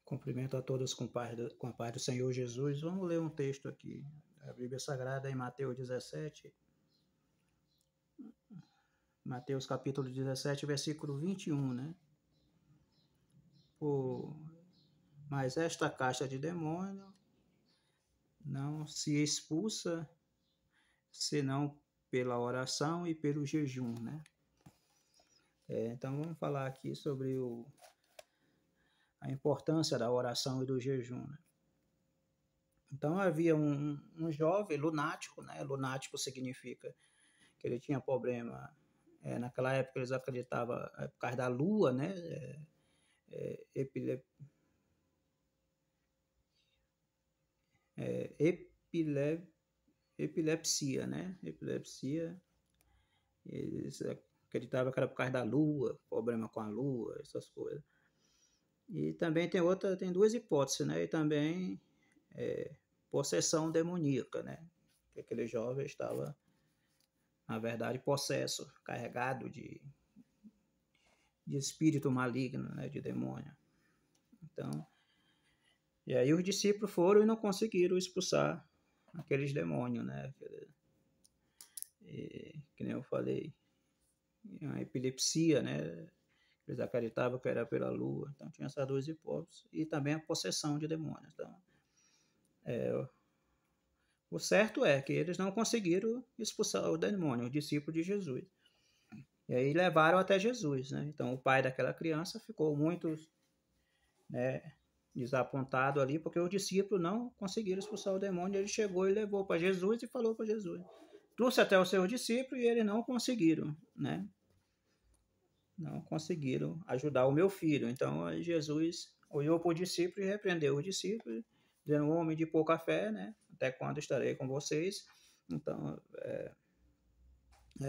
Cumprimento a todos com a paz do Senhor Jesus. Vamos ler um texto aqui, a Bíblia Sagrada, em Mateus 17. Mateus capítulo 17, versículo 21, né? Mas esta casta de demônio não se expulsa senão pela oração e pelo jejum, né? Então vamos falar aqui sobre a importância da oração e do jejum, né? Então havia um jovem lunático, né? Lunático significa que ele tinha problema. Naquela época eles acreditavam por causa da lua, né? Epilepsia, né? Epilepsia. Eles acreditavam que era por causa da lua, problema com a lua, essas coisas. E também tem duas hipóteses, né? E também possessão demoníaca, né? Que aquele jovem estava, na verdade, possesso, carregado de espírito maligno, né? De demônio. Então, e aí os discípulos foram e não conseguiram expulsar aqueles demônios, né? Que nem eu falei, a epilepsia, né? Eles acreditavam que era pela lua, então tinha essas duas hipóteses, e também a possessão de demônios. Então, o certo é que eles não conseguiram expulsar o demônio, o discípulo de Jesus. E aí levaram até Jesus, né? Então o pai daquela criança ficou muito, né, desapontado ali, porque os discípulos não conseguiram expulsar o demônio. Ele chegou e levou para Jesus e falou para Jesus. Trouxe até os seus discípulos e eles não conseguiram, né? Não conseguiram ajudar o meu filho. Então Jesus olhou para o discípulo e repreendeu os discípulos, dizendo: um homem de pouca fé, né? Até quando estarei com vocês? Então,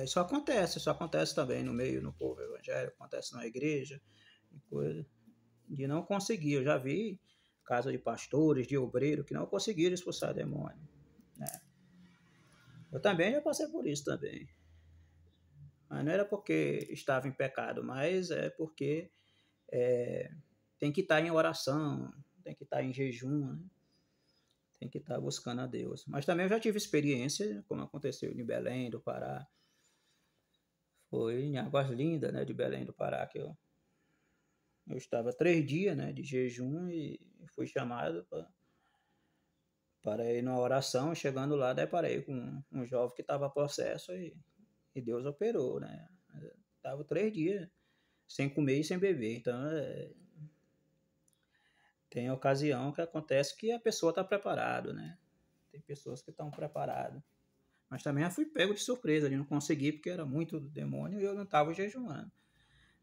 isso acontece também no povo evangélico, acontece na igreja, coisa de não conseguir. Eu já vi casos de pastores, de obreiros, que não conseguiram expulsar demônio, né? Eu também já passei por isso também. Mas não era porque estava em pecado, mas é porque tem que estar em oração, tem que estar em jejum, né? Tem que estar buscando a Deus. Mas também eu já tive experiência, como aconteceu em Belém do Pará. Foi em Águas Lindas, né, de Belém do Pará, que eu estava 3 dias, né, de jejum, e fui chamado para ir numa oração. Chegando lá, deparei com um jovem que estava possesso e Deus operou, né? Estava 3 dias sem comer e sem beber. Então, tem ocasião que acontece que a pessoa está preparada, né? Tem pessoas que estão preparadas. Mas também eu fui pego de surpresa, não consegui porque era muito demônio e eu não estava jejuando.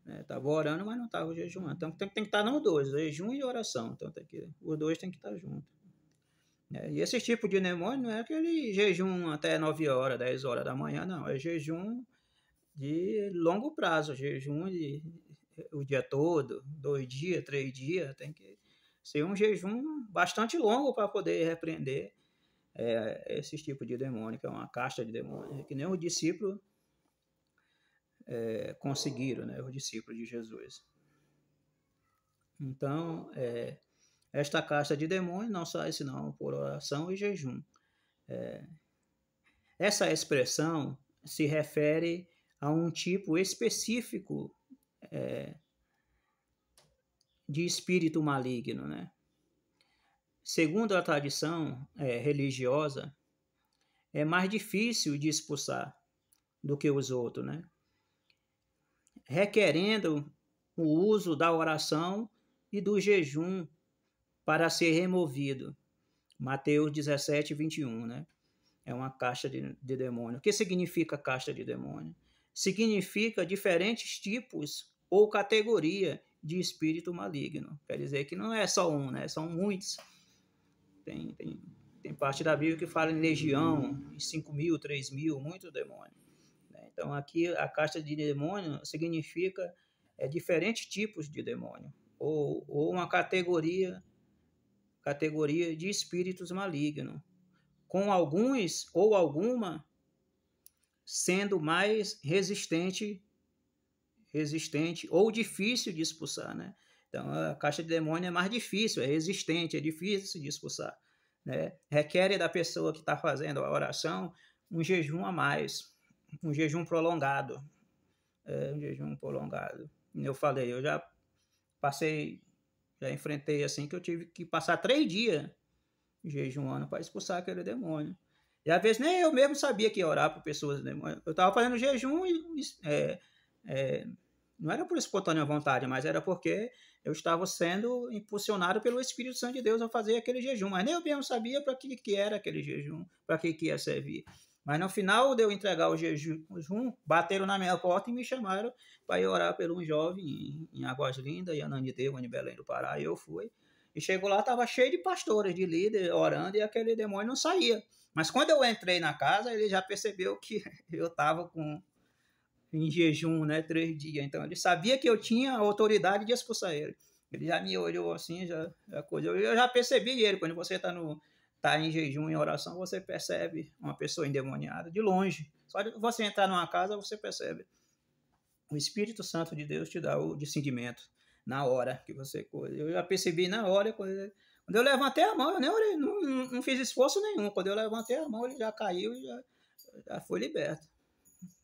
Estava orando, mas não estava jejuando. Então tem que estar nos dois, jejum e oração. Então os dois tem que estar juntos. E esse tipo de demônio não é aquele jejum até 9 horas, 10 horas da manhã, não. É jejum de longo prazo, jejum o dia todo, 2 dias, 3 dias. Tem que ser um jejum bastante longo para poder repreender esse tipo de demônio, que é uma casta de demônio, que nem os discípulos conseguiram, né? Os discípulos de Jesus. Então, esta casta de demônio não sai senão por oração e jejum. Essa expressão se refere a um tipo específico de espírito maligno, né? Segundo a tradição religiosa, é mais difícil de expulsar do que os outros, né? Requerendo o uso da oração e do jejum para ser removido. Mateus 17, 21, né? É uma casta de demônio. O que significa casta de demônio? Significa diferentes tipos ou categoria de espírito maligno. Quer dizer que não é só um, né? São muitos. Tem parte da Bíblia que fala em legião, em 5.000, 3.000, muito demônio. Então aqui a casta de demônio significa diferentes tipos de demônio, ou uma categoria de espíritos malignos, com alguns ou alguma sendo mais resistente ou difícil de expulsar, né? Então, a caixa de demônio é mais difícil, é resistente, é difícil de expulsar, né? Requer da pessoa que está fazendo a oração um jejum a mais, um jejum prolongado. Um jejum prolongado. Eu falei, eu já passei, já enfrentei assim, que eu tive que passar 3 dias jejuando para expulsar aquele demônio. E às vezes nem eu mesmo sabia que ia orar por pessoas demônios. Eu estava fazendo jejum e não era por espontânea vontade, mas era porque eu estava sendo impulsionado pelo Espírito Santo de Deus a fazer aquele jejum. Mas nem eu mesmo sabia para que era aquele jejum, para que ia servir. Mas no final de eu entregar o jejum, bateram na minha porta e me chamaram para ir orar por um jovem em Águas Lindas, em Ananindeua, em Belém do Pará. E eu fui. E chegou lá, estava cheio de pastores, de líderes, orando, e aquele demônio não saía. Mas quando eu entrei na casa, ele já percebeu que eu estava em jejum, né, 3 dias. Então ele sabia que eu tinha a autoridade de expulsar ele. Ele já me olhou assim, eu já percebi ele. Quando você está em jejum, em oração, você percebe uma pessoa endemoniada de longe. Só de você entrar numa casa, você percebe. O Espírito Santo de Deus te dá o discernimento na hora que você coisa. Eu já percebi na hora. Quando eu levantei a mão, eu nem orei, não fiz esforço nenhum. Quando eu levantei a mão, ele já caiu e já foi liberto.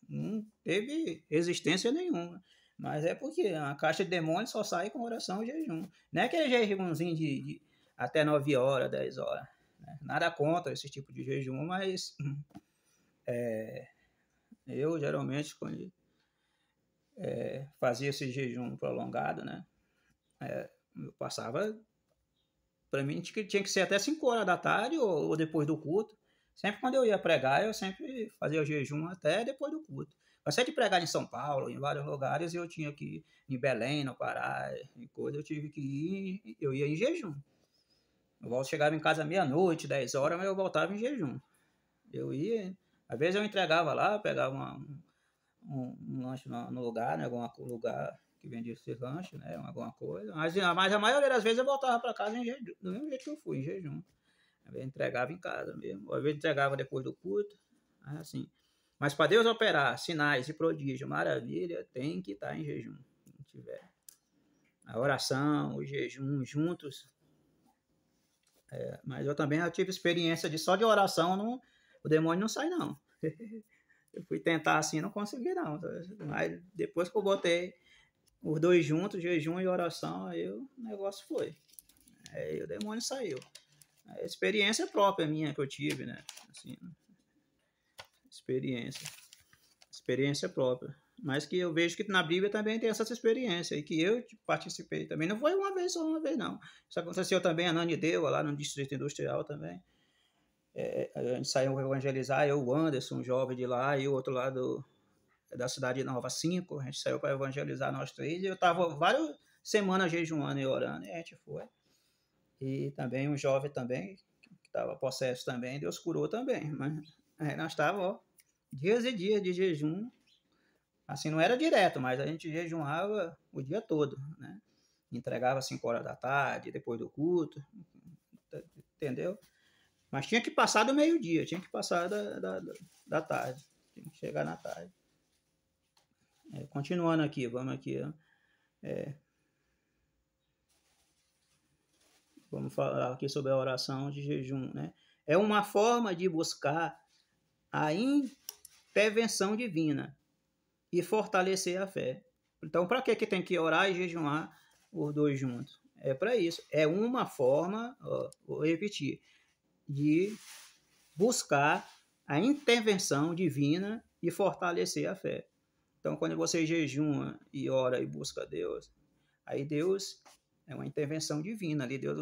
Não teve resistência nenhuma. Mas é porque a caixa de demônios só sai com oração e jejum. Não é aquele jejumzinho de até 9 horas, 10 horas. Né? Nada contra esse tipo de jejum, mas eu geralmente fazia esse jejum prolongado, né? Eu passava, para mim tinha que ser até 5 horas da tarde ou depois do culto. Sempre quando eu ia pregar, eu sempre fazia o jejum até depois do culto. Mas sempre pregar em São Paulo, em vários lugares, eu tinha que ir em Belém, no Pará, em coisa, eu tive que ir, eu ia em jejum. Eu chegava em casa meia-noite, 10 horas, mas eu voltava em jejum. Eu ia, às vezes eu entregava lá, pegava um lanche no lugar, né, algum lugar que vendia esse lanche, né, alguma coisa. Mas a maioria das vezes eu voltava para casa em jejum, do mesmo jeito que eu fui, em jejum. Às vezes entregava em casa mesmo, às vezes entregava depois do culto, assim. Mas para Deus operar sinais e prodígio, maravilha, tem que estar em jejum. Se tiver a oração, o jejum juntos. Mas eu também tive experiência de só de oração, o demônio não sai, não. Eu fui tentar assim, não consegui, não. Mas depois que eu botei os dois juntos, jejum e oração, aí o negócio foi. Aí o demônio saiu. A experiência própria minha que eu tive, né? Assim, experiência própria. Mas que eu vejo que na Bíblia também tem essa experiência e que eu participei também. Não foi uma vez, não. Isso aconteceu também em Ananindeua, lá no Distrito Industrial também. A gente saiu a evangelizar, eu, o Anderson, um jovem de lá, e o outro lá da cidade de Nova 5. A gente saiu para evangelizar nós três. E eu estava várias semanas jejuando e orando, e a gente foi. E também um jovem também, que estava possesso também, Deus curou também. Mas aí nós estávamos, dias e dias de jejum. Assim, não era direto, mas a gente jejuava o dia todo, né? Entregava 5 horas da tarde, depois do culto, entendeu? Mas tinha que passar do meio-dia, tinha que passar da tarde, tinha que chegar na tarde. Continuando aqui, vamos aqui. Vamos falar aqui sobre a oração de jejum, né? É uma forma de buscar a intervenção divina e fortalecer a fé. Então, para que tem que orar e jejuar os dois juntos? É para isso. É uma forma, vou repetir, de buscar a intervenção divina e fortalecer a fé. Então, quando você jejuma e ora e busca Deus, aí Deus é uma intervenção divina ali, Deus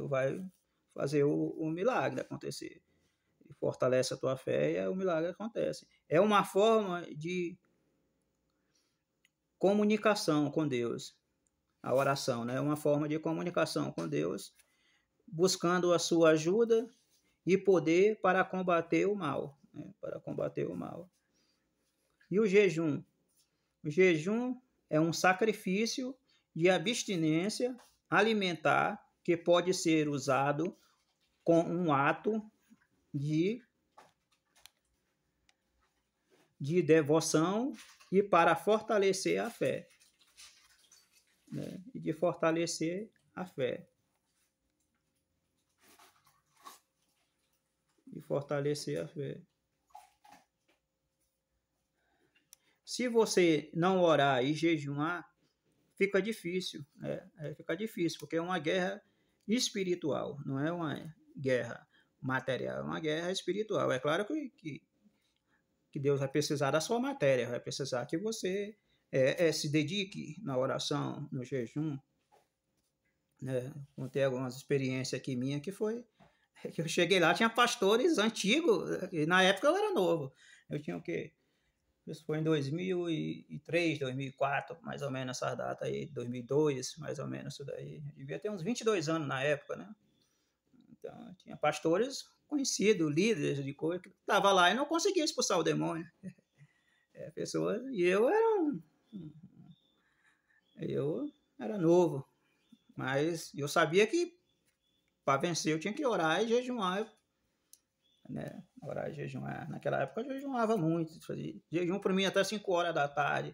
vai fazer o milagre acontecer. E fortalece a tua fé e o milagre acontece. É uma forma de comunicação com Deus. A oração, né? É uma forma de comunicação com Deus, buscando a sua ajuda e poder para combater o mal, né? Para combater o mal. E o jejum? O jejum é um sacrifício de abstinência alimentar que pode ser usado com um ato de devoção e para fortalecer a fé. né? E de fortalecer a fé. De fortalecer a fé. Se você não orar e jejuar, fica difícil, né? Fica difícil, porque é uma guerra espiritual, não é uma guerra material, é uma guerra espiritual. É claro que Deus vai precisar da sua matéria, vai precisar que você se dedique na oração, no jejum. Né? Contei algumas experiências aqui minha que foi que eu cheguei lá, tinha pastores antigos, e na época eu era novo. Eu tinha o quê? Isso foi em 2003, 2004, mais ou menos essas datas aí, 2002, mais ou menos isso daí. Eu devia ter uns 22 anos na época, né? Então, tinha pastores conhecidos, líderes de coisa, que estavam lá e não conseguiam expulsar o demônio. Pessoas, e eu era novo, mas eu sabia que para vencer eu tinha que orar e jejuar, né? Orar e jejuar. Naquela época eu jejuava muito, fazia jejum para mim até 5 horas da tarde,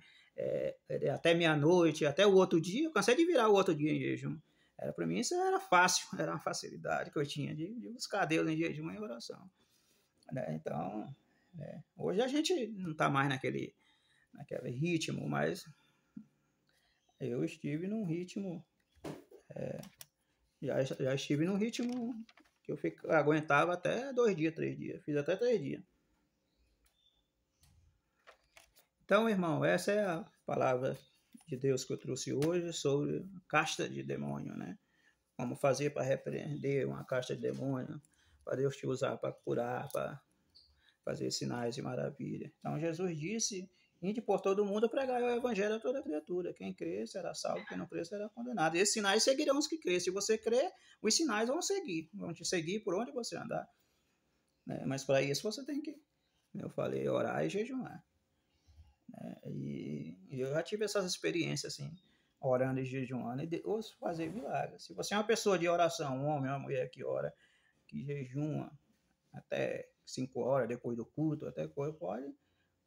até meia-noite, até o outro dia, eu cansei de virar o outro dia em jejum. Para mim isso era fácil, era uma facilidade que eu tinha de buscar Deus em jejum e oração. Né? Então, hoje a gente não está mais naquele ritmo, mas eu estive num ritmo, já estive num ritmo que eu aguentava até 2 dias, 3 dias, fiz até 3 dias. Então, irmão, essa é a palavra de Deus que eu trouxe hoje sobre casta de demônio, né? Como fazer para repreender uma casta de demônio, para Deus te usar para curar, para fazer sinais de maravilha. Então, Jesus disse: ide por todo mundo pregar o evangelho a toda criatura. Quem crê será salvo, quem não crê será condenado. E esses sinais seguirão os que crê. Se você crê, os sinais vão te seguir por onde você andar. Né? Mas para isso você tem que, como eu falei, orar e jejuar. E eu já tive essas experiências assim, orando e jejuando, e Deus fazer milagres. Se você é uma pessoa de oração, um homem ou uma mulher que ora, que jejuma até 5 horas depois do culto, até coisa, pode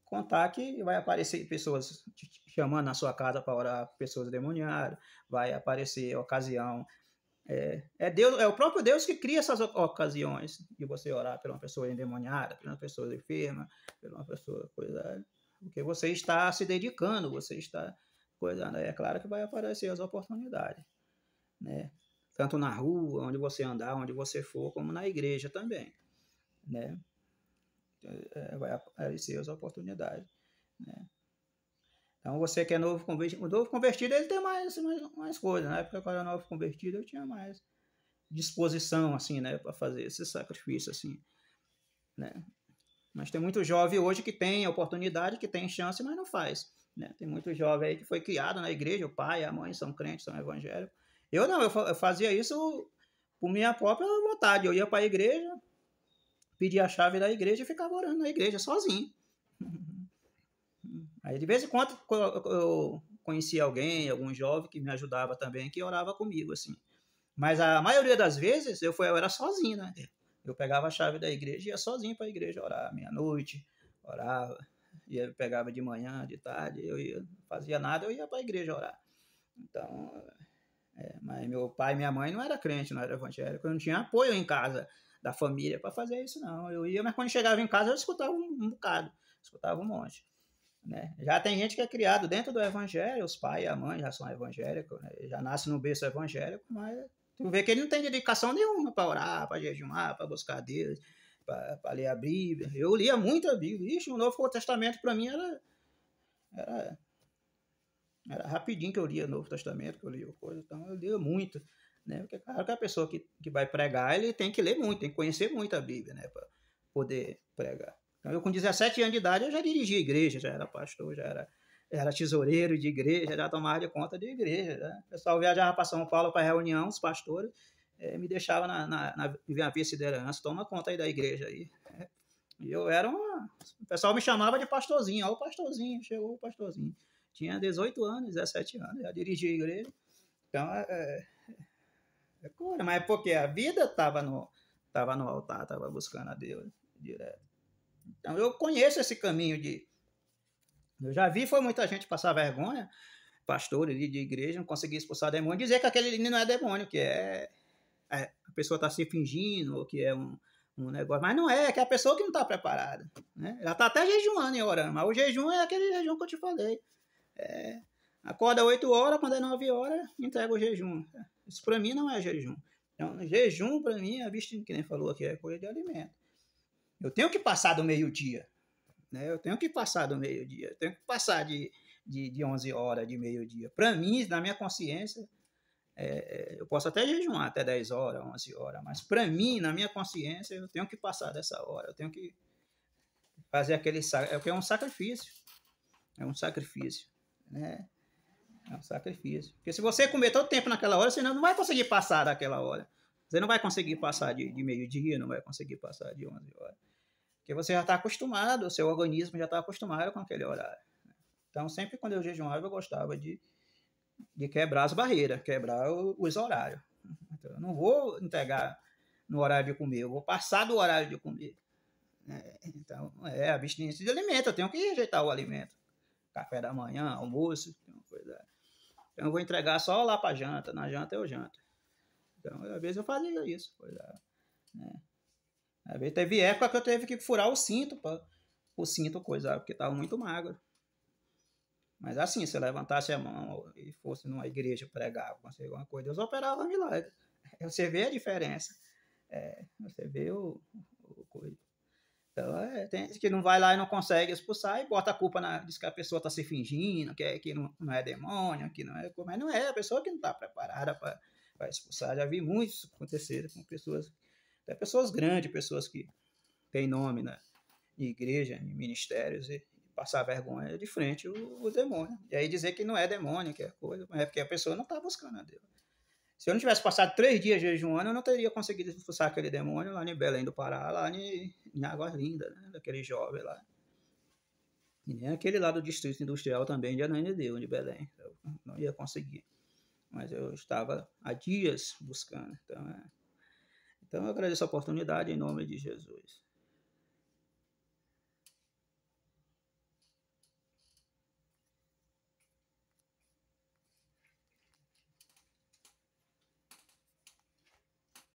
contar que vai aparecer pessoas te chamando na sua casa para orar, pessoas demoniadas, vai aparecer ocasião. Deus, é o próprio Deus que cria essas ocasiões de você orar por uma pessoa endemoniada, por uma pessoa enferma, por uma pessoa coisa, porque você está se dedicando, você está coisando. É claro que vai aparecer as oportunidades, né? Tanto na rua, onde você andar, onde você for, como na igreja também, né? Vai aparecer as oportunidades, né? Então, você que é novo convertido, o novo convertido ele tem mais coisas, né? Porque quando eu era novo convertido eu tinha mais disposição, assim, né? Para fazer esse sacrifício, assim, né? Mas tem muito jovem hoje que tem oportunidade, que tem chance, mas não faz, né? Tem muito jovem aí que foi criado na igreja, o pai, a mãe são crentes, são evangélicos. Eu não, eu fazia isso por minha própria vontade. Eu ia para a igreja, pedia a chave da igreja e ficava orando na igreja sozinho. Aí de vez em quando eu conhecia alguém, algum jovem que me ajudava também, que orava comigo, assim. Mas a maioria das vezes eu era sozinho, né? Eu pegava a chave da igreja e ia sozinho para a igreja orar, meia-noite, orava, eu pegava de manhã, de tarde, eu não fazia nada, eu ia para a igreja orar. Então, mas meu pai e minha mãe não era crente, não era evangélico, eu não tinha apoio em casa da família para fazer isso, não. Eu ia, mas quando chegava em casa eu escutava um bocado, escutava um monte. Né? Já tem gente que é criado dentro do evangelho, os pais e a mãe já são evangélicos, né? Já nasce no berço evangélico, mas tu vê que ele não tem dedicação nenhuma para orar, para jejuar, para buscar Deus, para ler a Bíblia. Eu lia muito a Bíblia. Ixi, o Novo Testamento para mim era rapidinho que eu lia o Novo Testamento, que eu lia coisa, então eu lia muito. Né? Porque claro que a pessoa que vai pregar, ele tem que ler muito, tem que conhecer muito a Bíblia, né? Para poder pregar. Então, eu com 17 anos de idade eu já dirigia igreja, já era pastor, já era tesoureiro de igreja, já tomava de conta de igreja. Né? O pessoal viajava para São Paulo para reunião, os pastores me deixavam na vice-liderança, toma conta aí da igreja aí. E eu era o pessoal me chamava de pastorzinho, ó o pastorzinho, chegou o pastorzinho. Tinha 18 anos, 17 anos, já dirigia a igreja. Então, mas porque a vida estava no altar, estava buscando a Deus direto. Então, eu conheço esse caminho eu já vi, foi muita gente passar vergonha, pastor ali de igreja, não conseguia expulsar demônio, dizer que aquele ali não é demônio, que a pessoa está se fingindo, ou que é um negócio, mas não é que é a pessoa que não está preparada, né? Ela está até jejuando e orando, mas o jejum é aquele jejum que eu te falei. Acorda 8 horas, quando é 9 horas, entrega o jejum. Isso para mim não é jejum. Então, jejum para mim é visto, que nem falou aqui, é coisa de alimento. Eu tenho que passar do meio-dia, né? Eu tenho que passar do meio-dia, eu tenho que passar de 11 horas, de meio-dia. Para mim, na minha consciência, eu posso até jejuar até 10 horas, 11 horas, mas para mim, na minha consciência, eu tenho que passar dessa hora, eu tenho que fazer aquele sacrifício, é um sacrifício, né? É um sacrifício. Porque se você comer todo o tempo naquela hora, você não vai conseguir passar daquela hora. Você não vai conseguir passar de meio-dia, não vai conseguir passar de 11 horas. Porque você já está acostumado, o seu organismo já está acostumado com aquele horário. Então, sempre quando eu jejuava, eu gostava de quebrar as barreiras, quebrar os horários. Então, eu não vou entregar no horário de comer, eu vou passar do horário de comer. Então, é abstinência de alimento, eu tenho que rejeitar o alimento. Café da manhã, almoço, coisa. Então, eu vou entregar só lá para janta, na janta eu janto. Então, às vezes eu fazia isso. Né? Às vezes teve época que eu teve que furar o cinto, coisar, porque estava muito magro. Mas assim, se eu levantasse a mão e fosse numa igreja pregar, conseguir alguma coisa, Deus operava milagre. Você vê a diferença. Você vê o coisa. Então, tem gente que não vai lá e não consegue expulsar e bota a culpa diz que a pessoa está se fingindo, que não é demônio, que não é. Mas não é, a pessoa que não está preparada para expulsar. Já vi muitos acontecer com pessoas, até pessoas grandes, pessoas que têm nome em igreja, em ministérios, e passar vergonha de frente o demônio. E aí dizer que não é demônio, que é coisa, mas é porque a pessoa não está buscando a Deus. Se eu não tivesse passado 3 dias jejuando, eu não teria conseguido expulsar aquele demônio lá em Belém do Pará, lá em Águas Lindas, né? Daquele jovem lá. E nem aquele lá do Distrito Industrial também de Ananindeua, de Belém. Eu não ia conseguir. Mas eu estava há dias buscando. Então eu agradeço a oportunidade em nome de Jesus.